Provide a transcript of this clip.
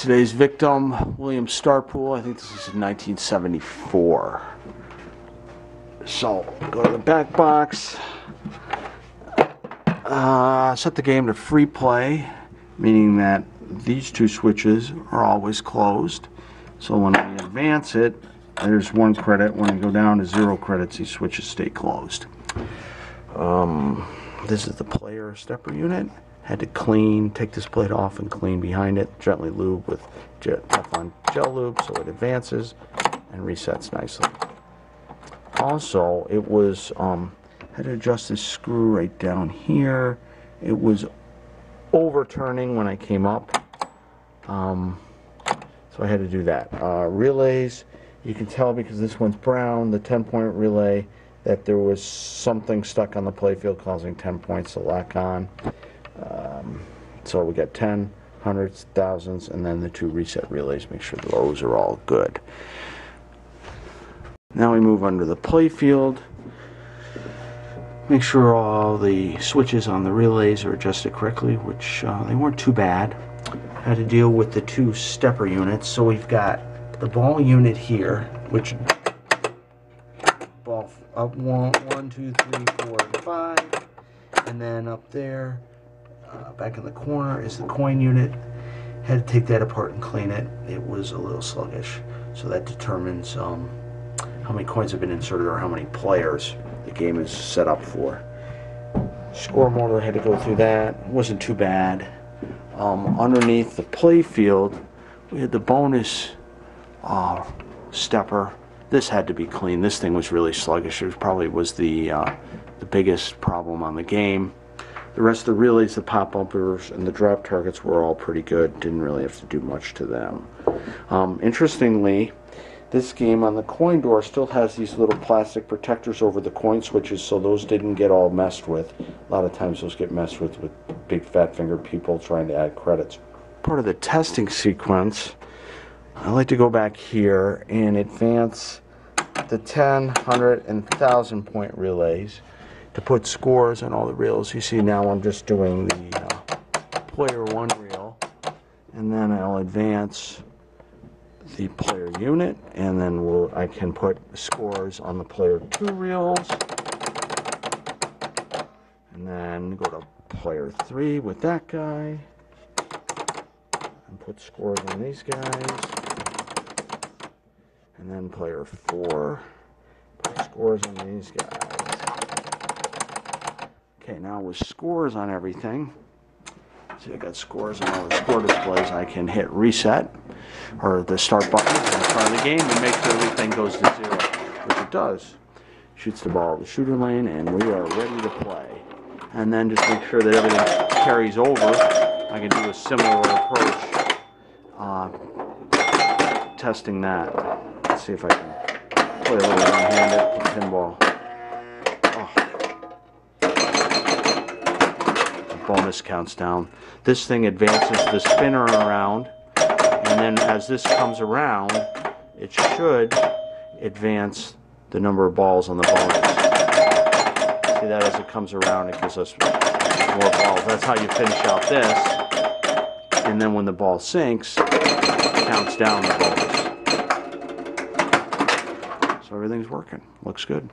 Today's victim, William Starpool. I think this is in 1974. So, go to the back box. Set the game to free play, meaning that these two switches are always closed. So when I advance it, there's 1 credit. When I go down to 0 credits, these switches stay closed. This is the player stepper unit. Had to take this plate off and clean behind it. Gently lube with Teflon gel lube so it advances and resets nicely. Also, it was had to adjust this screw right down here. It was overturning when I came up, so I had to do that. Relays, you can tell because this one's brown, the 10-point relay, that there was something stuck on the playfield causing 10 points to lock on. So we got 10, hundreds, thousands, and then the 2 reset relays. Make sure those are all good. Now we move under the playfield. Make sure all the switches on the relays are adjusted correctly, which they weren't too bad. Had to deal with the 2 stepper units. So we've got the ball unit here, which ball up 1, 2, 3, 4, and 5, and then up there, back in the corner, is the coin unit. Had to take that apart and clean it. It was a little sluggish, so that determines how many coins have been inserted or how many players the game is set up for. Score motor, had to go through that. It wasn't too bad. Underneath the play field, we had the bonus stepper. This had to be cleaned. This thing was really sluggish. It probably was the biggest problem on the game. The rest of the relays, the pop bumpers, and the drop targets were all pretty good. Didn't really have to do much to them. Interestingly, this game on the coin door still has these little plastic protectors over the coin switches, so those didn't get all messed with. A lot of times those get messed with big fat fingered people trying to add credits. Part of the testing sequence, I like to go back here and advance the 10, 100, and 1,000 point relays to put scores on all the reels. You see now I'm just doing the player 1 reel, and then I'll advance the player unit, and then I can put scores on the player 2 reels, and then go to player 3 with that guy, and put scores on these guys, and then player 4, put scores on these guys. Okay, now with scores on everything, see I got scores on all the score displays, I can hit reset, or the start button in front of the game, and make sure everything goes to 0, which it does. Shoots the ball to the shooter lane, and we are ready to play. And then just make sure that everything carries over. I can do a similar approach, testing that. Let's see if I can play a little one-handed pinball. Bonus counts down. This thing advances the spinner around, and then as this comes around, it should advance the number of balls on the bonus. See that as it comes around, it gives us more balls. That's how you finish out this, and then when the ball sinks, it counts down the bonus. So everything's working. Looks good.